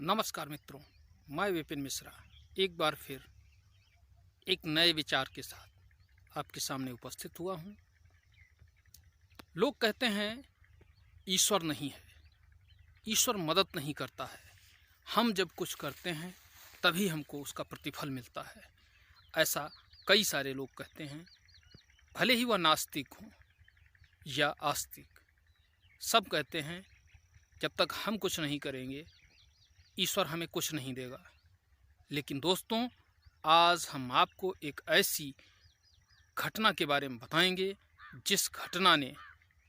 नमस्कार मित्रों, मैं विपिन मिश्रा एक बार फिर एक नए विचार के साथ आपके सामने उपस्थित हुआ हूँ। लोग कहते हैं ईश्वर नहीं है, ईश्वर मदद नहीं करता है, हम जब कुछ करते हैं तभी हमको उसका प्रतिफल मिलता है। ऐसा कई सारे लोग कहते हैं, भले ही वह नास्तिक हों या आस्तिक। सब कहते हैं जब तक हम कुछ नहीं करेंगे ईश्वर हमें कुछ नहीं देगा। लेकिन दोस्तों, आज हम आपको एक ऐसी घटना के बारे में बताएंगे जिस घटना ने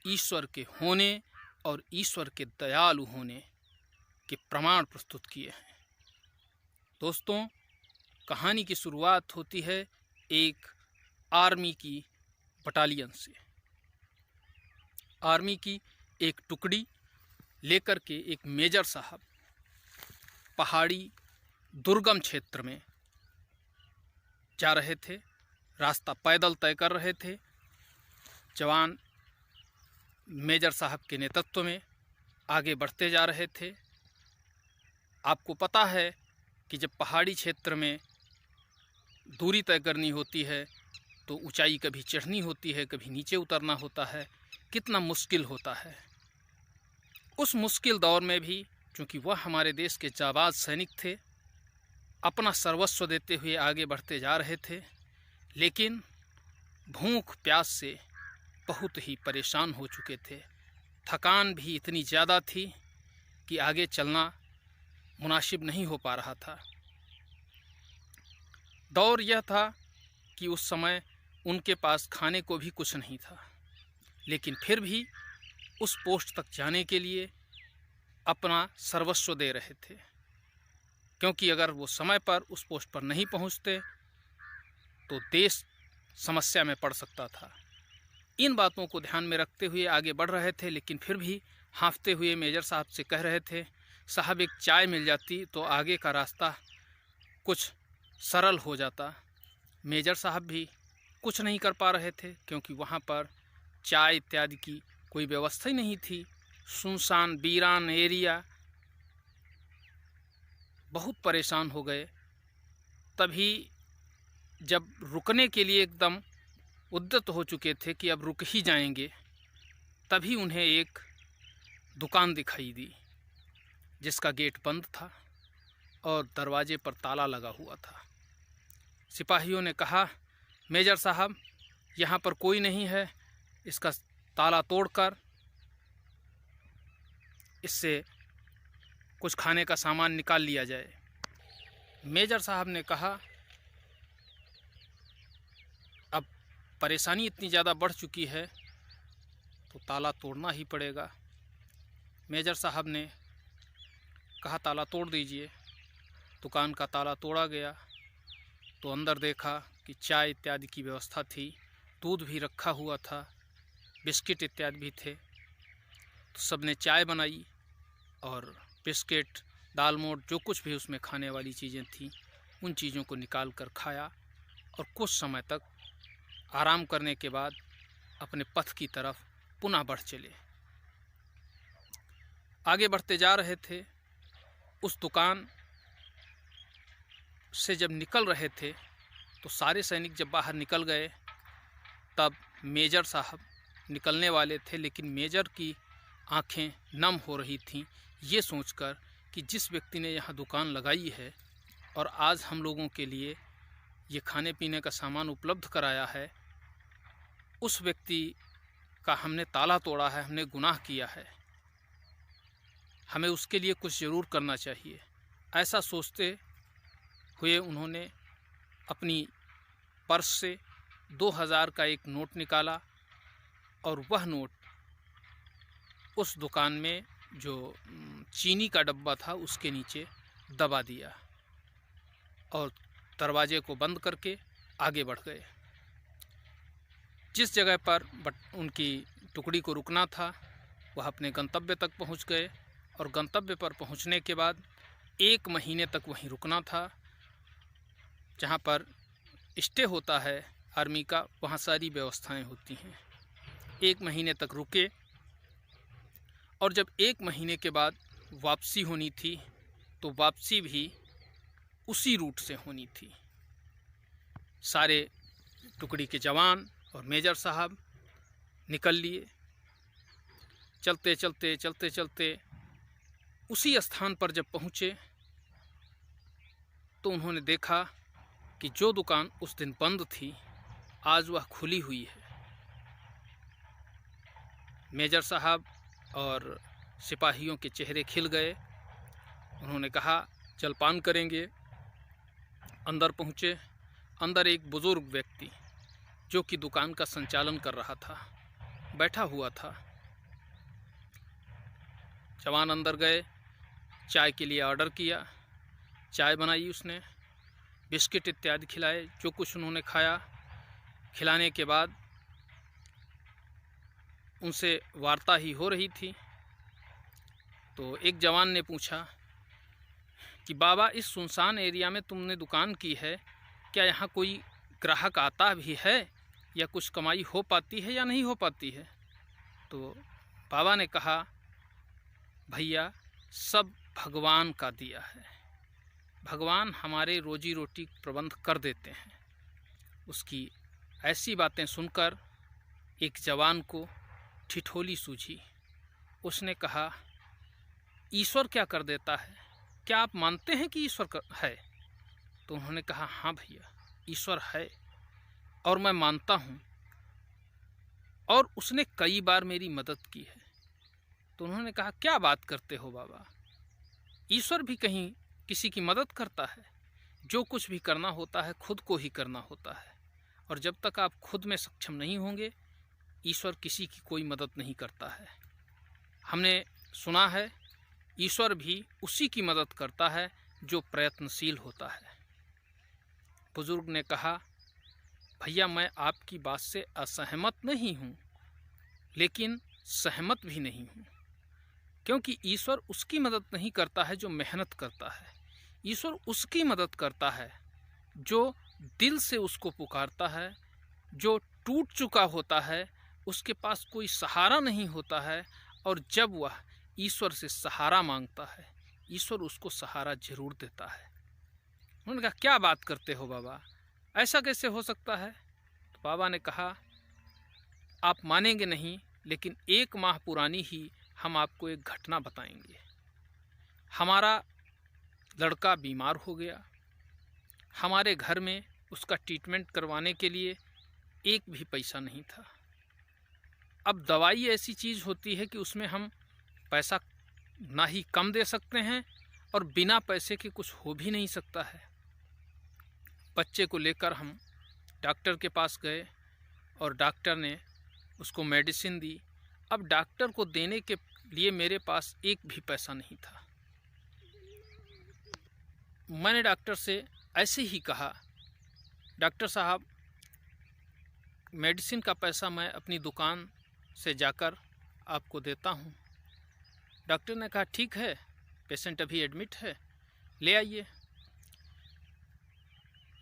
ईश्वर के होने और ईश्वर के दयालु होने के प्रमाण प्रस्तुत किए हैं। दोस्तों, कहानी की शुरुआत होती है एक आर्मी की बटालियन से। आर्मी की एक टुकड़ी लेकर के एक मेजर साहब पहाड़ी दुर्गम क्षेत्र में जा रहे थे। रास्ता पैदल तय कर रहे थे। जवान मेजर साहब के नेतृत्व में आगे बढ़ते जा रहे थे। आपको पता है कि जब पहाड़ी क्षेत्र में दूरी तय करनी होती है तो ऊंचाई कभी चढ़नी होती है, कभी नीचे उतरना होता है। कितना मुश्किल होता है। उस मुश्किल दौर में भी चूँकि वह हमारे देश के जाबाज सैनिक थे, अपना सर्वस्व देते हुए आगे बढ़ते जा रहे थे। लेकिन भूख प्यास से बहुत ही परेशान हो चुके थे। थकान भी इतनी ज़्यादा थी कि आगे चलना मुनासिब नहीं हो पा रहा था। दौर यह था कि उस समय उनके पास खाने को भी कुछ नहीं था, लेकिन फिर भी उस पोस्ट तक जाने के लिए अपना सर्वस्व दे रहे थे, क्योंकि अगर वो समय पर उस पोस्ट पर नहीं पहुंचते तो देश समस्या में पड़ सकता था। इन बातों को ध्यान में रखते हुए आगे बढ़ रहे थे, लेकिन फिर भी हाँफते हुए मेजर साहब से कह रहे थे, साहब एक चाय मिल जाती तो आगे का रास्ता कुछ सरल हो जाता। मेजर साहब भी कुछ नहीं कर पा रहे थे, क्योंकि वहाँ पर चाय इत्यादि की कोई व्यवस्था ही नहीं थी। सुनसान वीरान एरिया। बहुत परेशान हो गए। तभी जब रुकने के लिए एकदम उद्यत हो चुके थे कि अब रुक ही जाएंगे, तभी उन्हें एक दुकान दिखाई दी जिसका गेट बंद था और दरवाजे पर ताला लगा हुआ था। सिपाहियों ने कहा, मेजर साहब यहाँ पर कोई नहीं है, इसका ताला तोड़कर इससे कुछ खाने का सामान निकाल लिया जाए। मेजर साहब ने कहा, अब परेशानी इतनी ज़्यादा बढ़ चुकी है तो ताला तोड़ना ही पड़ेगा। मेजर साहब ने कहा, ताला तोड़ दीजिए। दुकान का ताला तोड़ा गया तो अंदर देखा कि चाय इत्यादि की व्यवस्था थी, दूध भी रखा हुआ था, बिस्किट इत्यादि भी थे। तो सबने चाय बनाई और बिस्किट, दाल मोठ, जो कुछ भी उसमें खाने वाली चीज़ें थीं, उन चीज़ों को निकाल कर खाया और कुछ समय तक आराम करने के बाद अपने पथ की तरफ पुनः बढ़ चले। आगे बढ़ते जा रहे थे। उस दुकान से जब निकल रहे थे तो सारे सैनिक जब बाहर निकल गए तब मेजर साहब निकलने वाले थे, लेकिन मेजर की आंखें नम हो रही थीं, ये सोचकर कि जिस व्यक्ति ने यहाँ दुकान लगाई है और आज हम लोगों के लिए ये खाने पीने का सामान उपलब्ध कराया है, उस व्यक्ति का हमने ताला तोड़ा है, हमने गुनाह किया है, हमें उसके लिए कुछ ज़रूर करना चाहिए। ऐसा सोचते हुए उन्होंने अपनी पर्स से 2000 का एक नोट निकाला और वह नोट उस दुकान में जो चीनी का डब्बा था उसके नीचे दबा दिया और दरवाजे को बंद करके आगे बढ़ गए। जिस जगह पर उनकी टुकड़ी को रुकना था वह अपने गंतव्य तक पहुंच गए और गंतव्य पर पहुंचने के बाद 1 महीने तक वहीं रुकना था। जहां पर स्टे होता है आर्मी का, वहां सारी व्यवस्थाएं होती हैं। 1 महीने तक रुके और जब 1 महीने के बाद वापसी होनी थी तो वापसी भी उसी रूट से होनी थी। सारे टुकड़ी के जवान और मेजर साहब निकल लिए। चलते चलते चलते चलते उसी स्थान पर जब पहुँचे तो उन्होंने देखा कि जो दुकान उस दिन बंद थी आज वह खुली हुई है। मेजर साहब और सिपाहियों के चेहरे खिल गए। उन्होंने कहा जलपान करेंगे। अंदर पहुँचे। अंदर एक बुजुर्ग व्यक्ति जो कि दुकान का संचालन कर रहा था बैठा हुआ था। जवान अंदर गए, चाय के लिए ऑर्डर किया। चाय बनाई उसने, बिस्किट इत्यादि खिलाए। जो कुछ उन्होंने खाया, खिलाने के बाद उनसे वार्ता ही हो रही थी तो एक जवान ने पूछा कि बाबा, इस सुनसान एरिया में तुमने दुकान की है, क्या यहाँ कोई ग्राहक आता भी है या कुछ कमाई हो पाती है या नहीं हो पाती है? तो बाबा ने कहा, भैया सब भगवान का दिया है, भगवान हमारे रोजी रोटी प्रबंध कर देते हैं। उसकी ऐसी बातें सुनकर एक जवान को ठिठोली सूझी। उसने कहा, ईश्वर क्या कर देता है? क्या आप मानते हैं कि ईश्वर है? तो उन्होंने कहा, हाँ भैया, ईश्वर है और मैं मानता हूँ और उसने कई बार मेरी मदद की है। तो उन्होंने कहा, क्या बात करते हो बाबा, ईश्वर भी कहीं किसी की मदद करता है? जो कुछ भी करना होता है खुद को ही करना होता है, और जब तक आप खुद में सक्षम नहीं होंगे ईश्वर किसी की कोई मदद नहीं करता है। हमने सुना है ईश्वर भी उसी की मदद करता है जो प्रयत्नशील होता है। बुजुर्ग ने कहा, भैया मैं आपकी बात से असहमत नहीं हूँ लेकिन सहमत भी नहीं हूँ, क्योंकि ईश्वर उसकी मदद नहीं करता है जो मेहनत करता है। ईश्वर उसकी मदद करता है जो दिल से उसको पुकारता है, जो टूट चुका होता है, उसके पास कोई सहारा नहीं होता है, और जब वह ईश्वर से सहारा मांगता है ईश्वर उसको सहारा जरूर देता है। उन्होंने कहा, क्या बात करते हो बाबा, ऐसा कैसे हो सकता है? तो बाबा ने कहा, आप मानेंगे नहीं लेकिन 1 माह पुरानी ही हम आपको एक घटना बताएंगे। हमारा लड़का बीमार हो गया, हमारे घर में उसका ट्रीटमेंट करवाने के लिए एक भी पैसा नहीं था। अब दवाई ऐसी चीज़ होती है कि उसमें हम पैसा ना ही कम दे सकते हैं और बिना पैसे के कुछ हो भी नहीं सकता है। बच्चे को लेकर हम डॉक्टर के पास गए और डॉक्टर ने उसको मेडिसिन दी। अब डॉक्टर को देने के लिए मेरे पास एक भी पैसा नहीं था। मैंने डॉक्टर से ऐसे ही कहा, डॉक्टर साहब मेडिसिन का पैसा मैं अपनी दुकान से जाकर आपको देता हूँ। डॉक्टर ने कहा, ठीक है, पेशेंट अभी एडमिट है, ले आइए।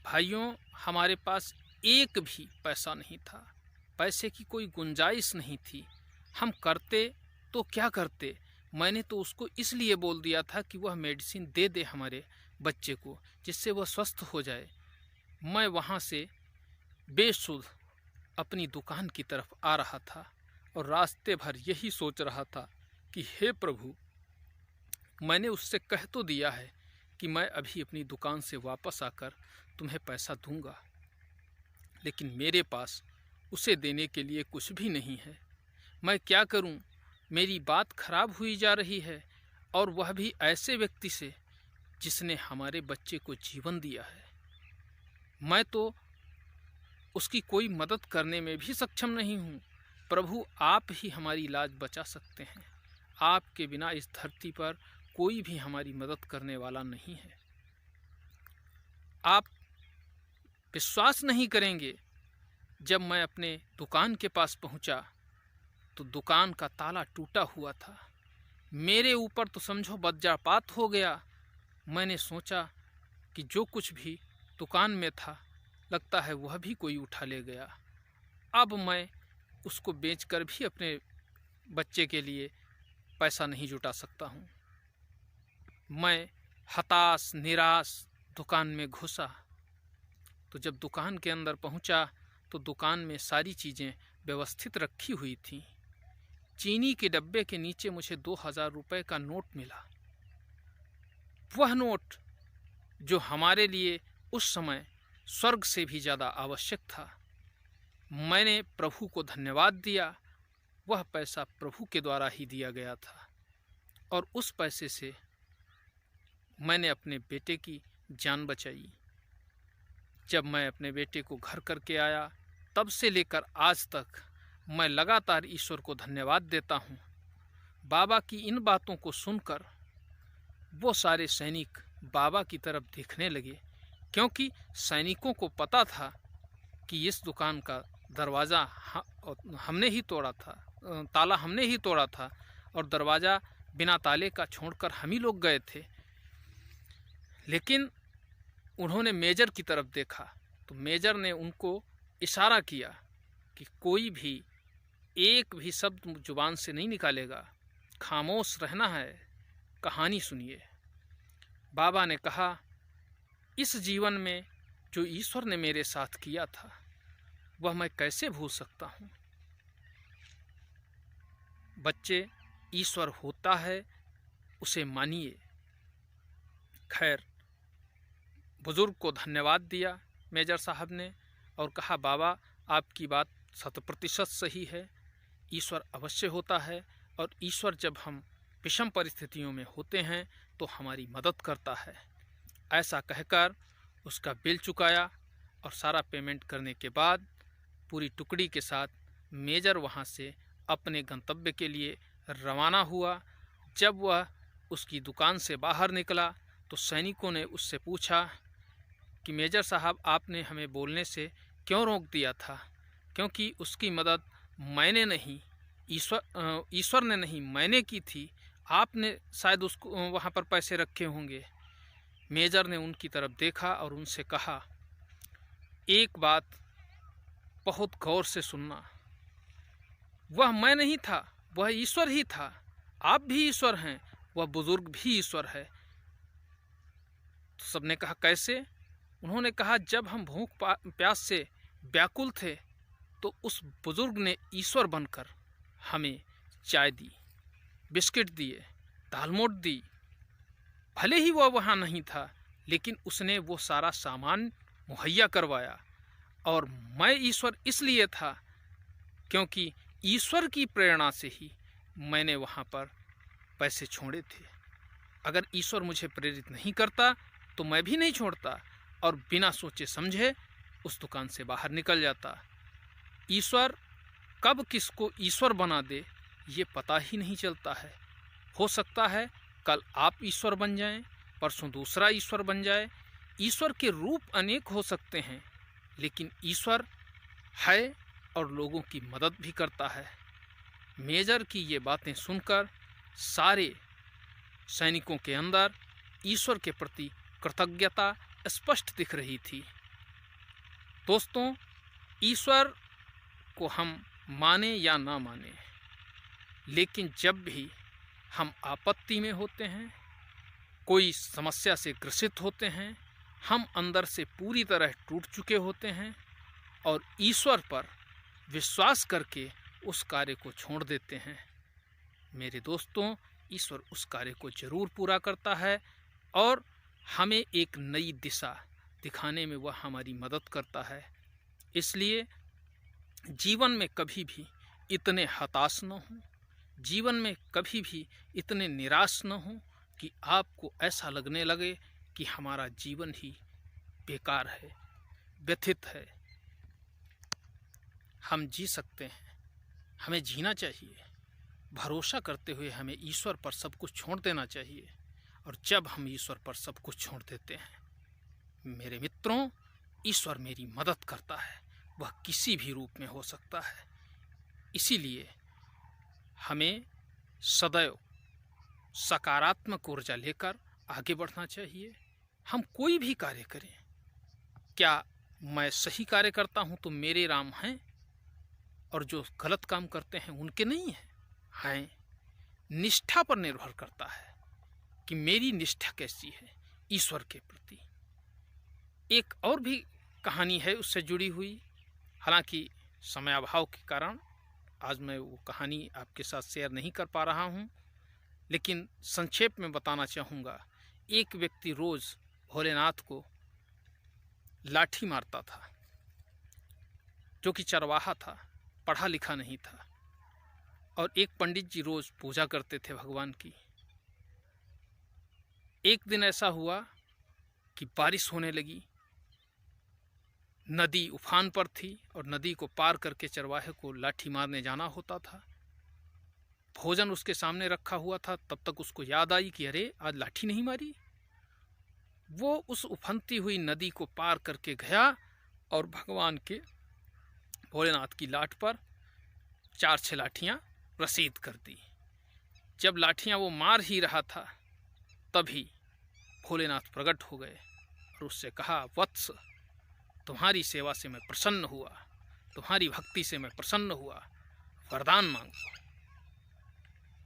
भाइयों, हमारे पास एक भी पैसा नहीं था, पैसे की कोई गुंजाइश नहीं थी। हम करते तो क्या करते? मैंने तो उसको इसलिए बोल दिया था कि वह मेडिसिन दे दे हमारे बच्चे को, जिससे वह स्वस्थ हो जाए। मैं वहाँ से बेसुध अपनी दुकान की तरफ आ रहा था और रास्ते भर यही सोच रहा था कि हे प्रभु, मैंने उससे कह तो दिया है कि मैं अभी अपनी दुकान से वापस आकर तुम्हें पैसा दूंगा, लेकिन मेरे पास उसे देने के लिए कुछ भी नहीं है। मैं क्या करूं? मेरी बात खराब हुई जा रही है, और वह भी ऐसे व्यक्ति से जिसने हमारे बच्चे को जीवन दिया है। मैं तो उसकी कोई मदद करने में भी सक्षम नहीं हूँ। प्रभु, आप ही हमारी लाज बचा सकते हैं। आपके बिना इस धरती पर कोई भी हमारी मदद करने वाला नहीं है। आप विश्वास नहीं करेंगे, जब मैं अपने दुकान के पास पहुंचा तो दुकान का ताला टूटा हुआ था। मेरे ऊपर तो समझो वज्रपात हो गया। मैंने सोचा कि जो कुछ भी दुकान में था लगता है वह भी कोई उठा ले गया। अब मैं उसको बेचकर भी अपने बच्चे के लिए पैसा नहीं जुटा सकता हूँ। मैं हताश निराश दुकान में घुसा। तो जब दुकान के अंदर पहुंचा तो दुकान में सारी चीज़ें व्यवस्थित रखी हुई थीं। चीनी के डब्बे के नीचे मुझे 2000 रुपये का नोट मिला। वह नोट जो हमारे लिए उस समय स्वर्ग से भी ज़्यादा आवश्यक था। मैंने प्रभु को धन्यवाद दिया। वह पैसा प्रभु के द्वारा ही दिया गया था और उस पैसे से मैंने अपने बेटे की जान बचाई। जब मैं अपने बेटे को घर करके आया तब से लेकर आज तक मैं लगातार ईश्वर को धन्यवाद देता हूँ। बाबा की इन बातों को सुनकर वो सारे सैनिक बाबा की तरफ देखने लगे, क्योंकि सैनिकों को पता था कि इस दुकान का दरवाज़ा हमने ही तोड़ा था, ताला हमने ही तोड़ा था और दरवाज़ा बिना ताले का छोड़कर हम ही लोग गए थे। लेकिन उन्होंने मेजर की तरफ देखा तो मेजर ने उनको इशारा किया कि कोई भी एक भी शब्द जुबान से नहीं निकालेगा, खामोश रहना है, कहानी सुनिए। बाबा ने कहा, इस जीवन में जो ईश्वर ने मेरे साथ किया था वह मैं कैसे भूल सकता हूँ। बच्चे, ईश्वर होता है, उसे मानिए। खैर, बुजुर्ग को धन्यवाद दिया मेजर साहब ने और कहा, बाबा आपकी बात 100% सही है। ईश्वर अवश्य होता है और ईश्वर जब हम विषम परिस्थितियों में होते हैं तो हमारी मदद करता है। ऐसा कहकर उसका बिल चुकाया और सारा पेमेंट करने के बाद पूरी टुकड़ी के साथ मेजर वहाँ से अपने गंतव्य के लिए रवाना हुआ। जब वह उसकी दुकान से बाहर निकला तो सैनिकों ने उससे पूछा कि मेजर साहब, आपने हमें बोलने से क्यों रोक दिया था? क्योंकि उसकी मदद मैंने नहीं, ईश्वर ने नहीं, मैंने की थी। आपने शायद उसको वहाँ पर पैसे रखे होंगे। मेजर ने उनकी तरफ देखा और उनसे कहा, एक बात बहुत गौर से सुनना, वह मैं नहीं था, वह ईश्वर ही था। आप भी ईश्वर हैं, वह बुजुर्ग भी ईश्वर है। तो सबने कहा, कैसे? उन्होंने कहा, जब हम भूख प्यास से व्याकुल थे तो उस बुजुर्ग ने ईश्वर बनकर हमें चाय दी, बिस्किट दिए, दालमोट दी। भले ही वह वहाँ नहीं था, लेकिन उसने वो सारा सामान मुहैया करवाया। और मैं ईश्वर इसलिए था क्योंकि ईश्वर की प्रेरणा से ही मैंने वहाँ पर पैसे छोड़े थे। अगर ईश्वर मुझे प्रेरित नहीं करता तो मैं भी नहीं छोड़ता और बिना सोचे समझे उस दुकान से बाहर निकल जाता। ईश्वर कब किसको ईश्वर बना दे ये पता ही नहीं चलता है। हो सकता है कल आप ईश्वर बन जाएं, परसों दूसरा ईश्वर बन जाए। ईश्वर के रूप अनेक हो सकते हैं, लेकिन ईश्वर है और लोगों की मदद भी करता है। मेजर की ये बातें सुनकर सारे सैनिकों के अंदर ईश्वर के प्रति कृतज्ञता स्पष्ट दिख रही थी। दोस्तों, ईश्वर को हम माने या ना माने, लेकिन जब भी हम आपत्ति में होते हैं, कोई समस्या से ग्रसित होते हैं, हम अंदर से पूरी तरह टूट चुके होते हैं और ईश्वर पर विश्वास करके उस कार्य को छोड़ देते हैं, मेरे दोस्तों, ईश्वर उस कार्य को जरूर पूरा करता है और हमें एक नई दिशा दिखाने में वह हमारी मदद करता है। इसलिए जीवन में कभी भी इतने हताश न हो, जीवन में कभी भी इतने निराश न हो कि आपको ऐसा लगने लगे कि हमारा जीवन ही बेकार है, व्यथित है। हम जी सकते हैं, हमें जीना चाहिए, भरोसा करते हुए हमें ईश्वर पर सब कुछ छोड़ देना चाहिए। और जब हम ईश्वर पर सब कुछ छोड़ देते हैं, मेरे मित्रों, ईश्वर मेरी मदद करता है, वह किसी भी रूप में हो सकता है। इसीलिए हमें सदैव सकारात्मक ऊर्जा लेकर आगे बढ़ना चाहिए। हम कोई भी कार्य करें, क्या मैं सही कार्य करता हूं तो मेरे राम हैं और जो गलत काम करते हैं उनके नहीं हैं। निष्ठा पर निर्भर करता है कि मेरी निष्ठा कैसी है। ईश्वर के प्रति। एक और भी कहानी है उससे जुड़ी हुई, हालांकि समयाभाव के कारण आज मैं वो कहानी आपके साथ शेयर नहीं कर पा रहा हूँ, लेकिन संक्षेप में बताना चाहूँगा। एक व्यक्ति रोज़ भोलेनाथ को लाठी मारता था, जो कि चरवाहा था, पढ़ा लिखा नहीं था, और एक पंडित जी रोज़ पूजा करते थे भगवान की। एक दिन ऐसा हुआ कि बारिश होने लगी, नदी उफान पर थी और नदी को पार करके चरवाहे को लाठी मारने जाना होता था। भोजन उसके सामने रखा हुआ था, तब तक उसको याद आई कि अरे आज लाठी नहीं मारी। वो उस उफनती हुई नदी को पार करके गया और भगवान के भोलेनाथ की लाठ पर 4-6 लाठियाँ रसीद कर दी। जब लाठियाँ वो मार ही रहा था, तभी भोलेनाथ प्रकट हो गए और उससे कहा, वत्स, तुम्हारी सेवा से मैं प्रसन्न हुआ, तुम्हारी भक्ति से मैं प्रसन्न हुआ, वरदान मांगो।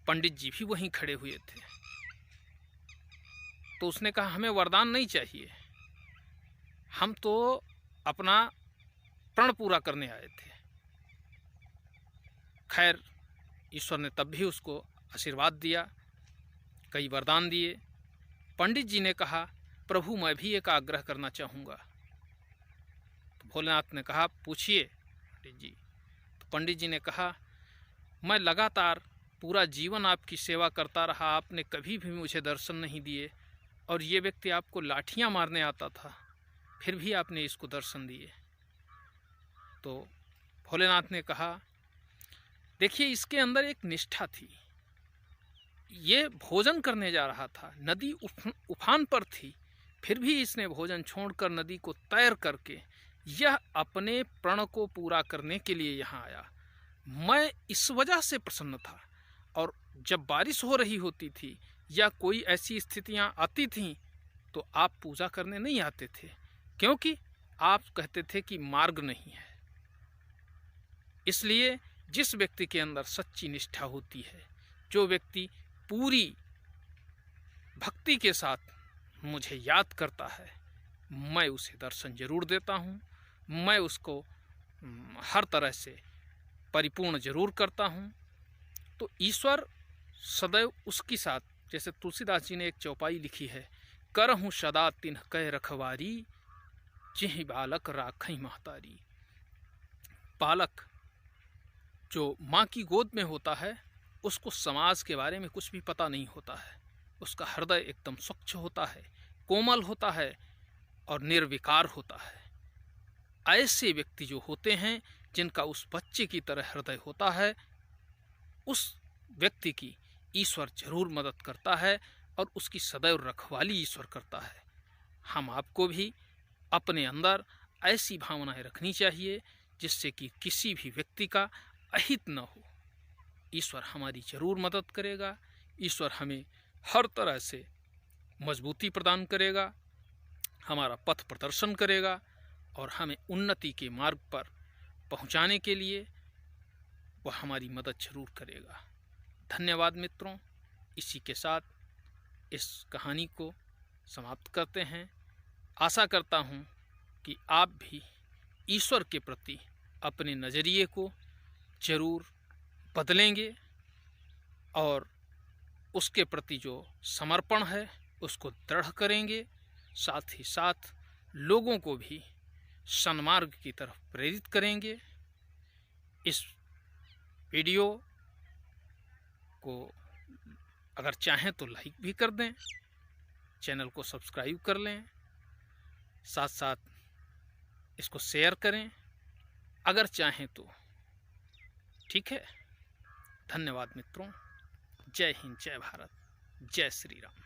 पंडित जी भी वहीं खड़े हुए थे, तो उसने कहा, हमें वरदान नहीं चाहिए, हम तो अपना प्रण पूरा करने आए थे। खैर, ईश्वर ने तब भी उसको आशीर्वाद दिया, कई वरदान दिए। पंडित जी ने कहा, प्रभु मैं भी एक आग्रह करना चाहूँगा। तो भोलेनाथ ने कहा, पूछिए पंडित जी। तो पंडित जी ने कहा, मैं लगातार पूरा जीवन आपकी सेवा करता रहा, आपने कभी भी मुझे दर्शन नहीं दिए, और ये व्यक्ति आपको लाठियाँ मारने आता था, फिर भी आपने इसको दर्शन दिए। तो भोलेनाथ ने कहा, देखिए इसके अंदर एक निष्ठा थी। ये भोजन करने जा रहा था, नदी उफान पर थी, फिर भी इसने भोजन छोड़कर नदी को तैर करके यह अपने प्रण को पूरा करने के लिए यहाँ आया। मैं इस वजह से प्रसन्न था। और जब बारिश हो रही होती थी या कोई ऐसी स्थितियाँ आती थीं, तो आप पूजा करने नहीं आते थे, क्योंकि आप कहते थे कि मार्ग नहीं है। इसलिए जिस व्यक्ति के अंदर सच्ची निष्ठा होती है, जो व्यक्ति पूरी भक्ति के साथ मुझे याद करता है, मैं उसे दर्शन जरूर देता हूँ, मैं उसको हर तरह से परिपूर्ण जरूर करता हूँ। तो ईश्वर सदैव उसके साथ, जैसे तुलसीदास जी ने एक चौपाई लिखी है, करहूँ सदा तिन्ह कह रखवारी, जिहि बालक राखई महतारी। बालक जो माँ की गोद में होता है, उसको समाज के बारे में कुछ भी पता नहीं होता है। उसका हृदय एकदम स्वच्छ होता है, कोमल होता है और निर्विकार होता है। ऐसे व्यक्ति जो होते हैं, जिनका उस बच्चे की तरह हृदय होता है, उस व्यक्ति की ईश्वर जरूर मदद करता है और उसकी सदैव रखवाली ईश्वर करता है। हम आपको भी अपने अंदर ऐसी भावनाएं रखनी चाहिए जिससे कि किसी भी व्यक्ति का अहित न हो। ईश्वर हमारी जरूर मदद करेगा, ईश्वर हमें हर तरह से मजबूती प्रदान करेगा, हमारा पथ प्रदर्शन करेगा और हमें उन्नति के मार्ग पर पहुंचाने के लिए वह हमारी मदद जरूर करेगा। धन्यवाद मित्रों। इसी के साथ इस कहानी को समाप्त करते हैं। आशा करता हूँ कि आप भी ईश्वर के प्रति अपने नज़रिए को जरूर बदलेंगे और उसके प्रति जो समर्पण है उसको दृढ़ करेंगे, साथ ही साथ लोगों को भी सन्मार्ग की तरफ प्रेरित करेंगे। इस वीडियो को अगर चाहें तो लाइक भी कर दें, चैनल को सब्सक्राइब कर लें, साथ साथ इसको शेयर करें अगर चाहें तो। ठीक है। धन्यवाद मित्रों। जय हिंद, जय भारत, जय श्री राम।